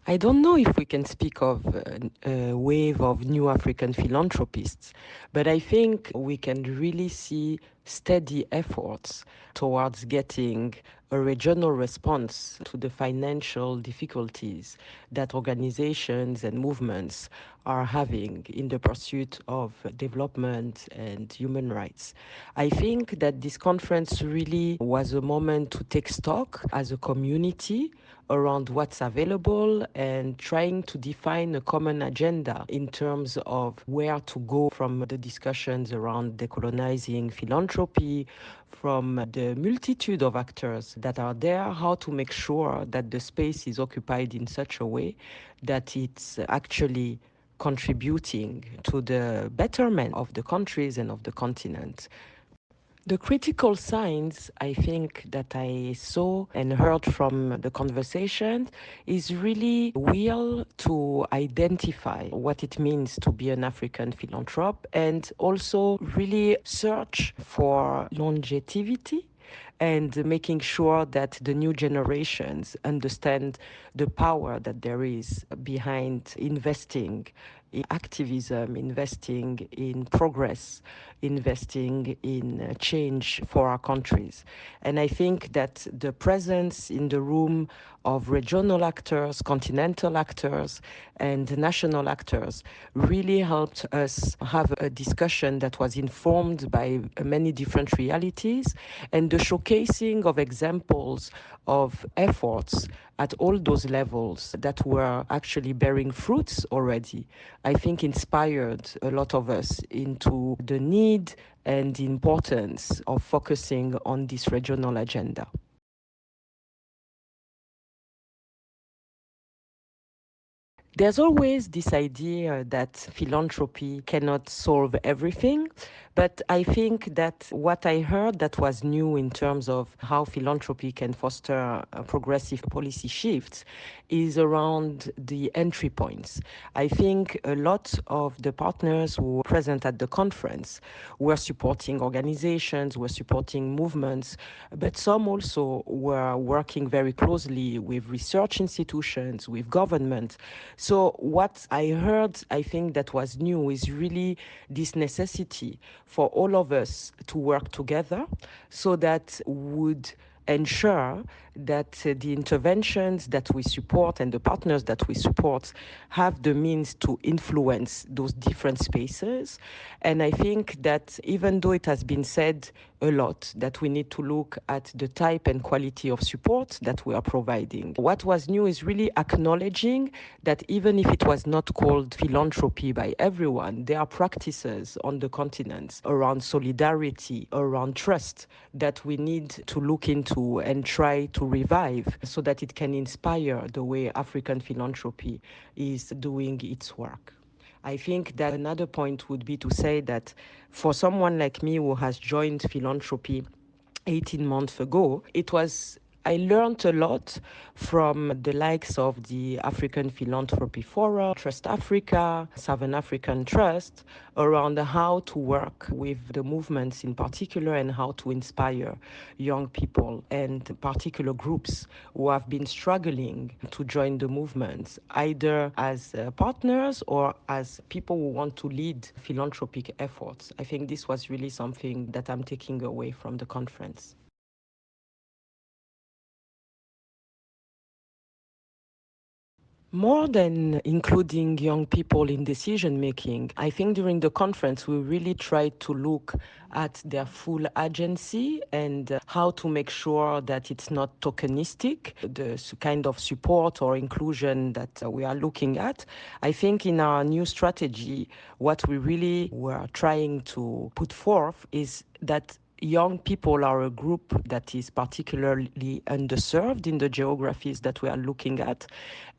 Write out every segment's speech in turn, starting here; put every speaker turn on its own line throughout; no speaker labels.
I don't know if we can speak of a wave of new African philanthropists, but I think we can really see steady efforts towards getting a regional response to the financial difficulties that organizations and movements are having in the pursuit of development and human rights. I think that this conference really was a moment to take stock as a community around what's available and trying to define a common agenda in terms of where to go from the discussions around decolonizing philanthropy, from the multitude of actors that are there, how to make sure that the space is occupied in such a way that it's actually contributing to the betterment of the countries and of the continent. The critical signs, I think, that I saw and heard from the conversation is really will to identify what it means to be an African philanthrop and also really search for longevity and making sure that the new generations understand the power that there is behind investing in activism, investing in progress, investing in change for our countries. And I think that the presence in the room of regional actors, continental actors, and national actors really helped us have a discussion that was informed by many different realities and the showcasing of examples of efforts at all those levels that were actually bearing fruits already, I think inspired a lot of us into the need and the importance of focusing on this regional agenda. There's always this idea that philanthropy cannot solve everything, but I think that what I heard that was new in terms of how philanthropy can foster progressive policy shifts is around the entry points. I think a lot of the partners who were present at the conference were supporting organizations, were supporting movements, but some also were working very closely with research institutions, with government. So what I heard, I think that was new is really this necessity for all of us to work together so that would ensure that the interventions that we support and the partners that we support have the means to influence those different spaces. And I think that even though it has been said a lot that we need to look at the type and quality of support that we are providing, what was new is really acknowledging that even if it was not called philanthropy by everyone, there are practices on the continent around solidarity, around trust that we need to look into and try to revive so that it can inspire the way African philanthropy is doing its work. I think that another point would be to say that for someone like me who has joined philanthropy 18 months ago, I learned a lot from the likes of the African Philanthropy Forum, Trust Africa, Southern African Trust, around how to work with the movements in particular and how to inspire young people and particular groups who have been struggling to join the movements, either as partners or as people who want to lead philanthropic efforts. I think this was really something that I'm taking away from the conference. More than including young people in decision making, I think during the conference we really tried to look at their full agency and how to make sure that it's not tokenistic, the kind of support or inclusion that we are looking at. I think in our new strategy, what we really were trying to put forth is that young people are a group that is particularly underserved in the geographies that we are looking at.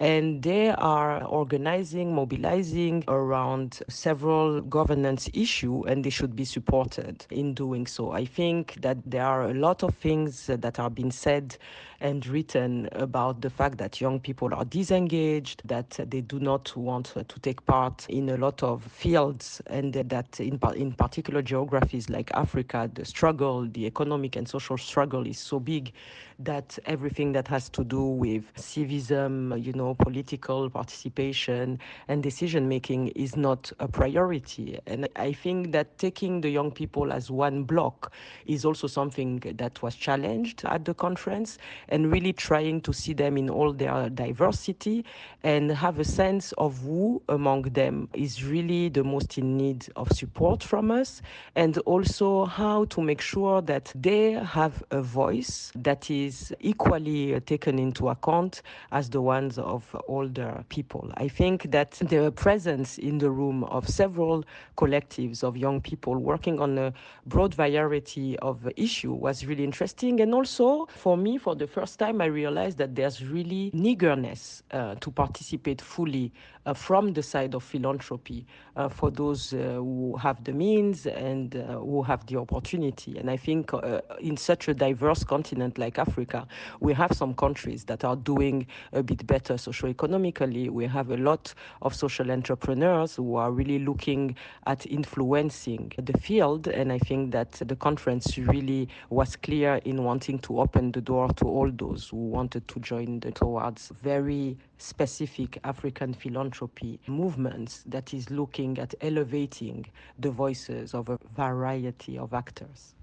And they are organizing, mobilizing around several governance issues, and they should be supported in doing so. I think that there are a lot of things that are being said and written about the fact that young people are disengaged, that they do not want to take part in a lot of fields, and that in particular geographies like Africa, the struggle struggle, the economic and social struggle is so big that everything that has to do with civism, political participation and decision making is not a priority. And I think that taking the young people as one block is also something that was challenged at the conference, and really trying to see them in all their diversity and have a sense of who among them is really the most in need of support from us, and also how to make sure that they have a voice that is equally taken into account as the ones of older people. I think that the presence in the room of several collectives of young people working on a broad variety of issues was really interesting. And also, for me, for the first time, I realized that there's really an eagerness to participate fully from the side of philanthropy for those who have the means and who have the opportunity. And I think in such a diverse continent like Africa, we have some countries that are doing a bit better socioeconomically. We have a lot of social entrepreneurs who are really looking at influencing the field. And I think that the conference really was clear in wanting to open the door to all those who wanted to join towards very specific African philanthropy movements that is looking at elevating the voices of a variety of actors.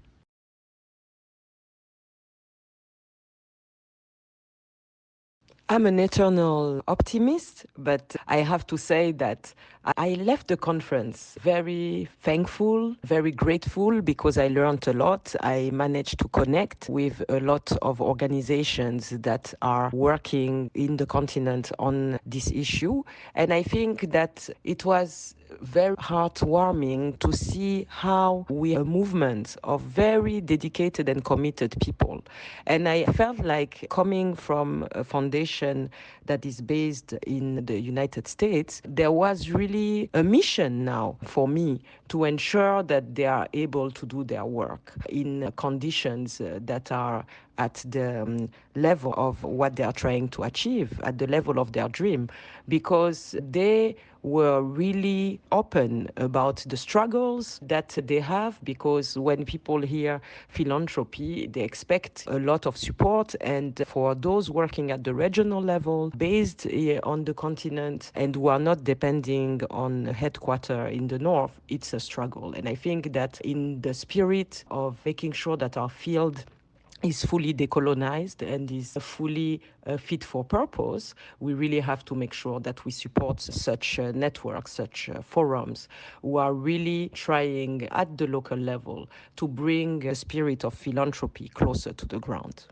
I'm an eternal optimist, but I have to say that I left the conference very thankful, very grateful, because I learned a lot. I managed to connect with a lot of organizations that are working in the continent on this issue. And I think that it was very heartwarming to see how we are a movement of very dedicated and committed people. And I felt like, coming from a foundation that is based in the United States, there was really a mission now for me to ensure that they are able to do their work in conditions that are at the level of what they are trying to achieve, at the level of their dream, because they were really open about the struggles that they have. Because when people hear philanthropy, they expect a lot of support. And for those working at the regional level, based on the continent, and who are not depending on a headquarter in the north, it's a struggle. And I think that in the spirit of making sure that our field is fully decolonized and is fully fit for purpose, we really have to make sure that we support such networks, such forums, who are really trying at the local level to bring a spirit of philanthropy closer to the ground.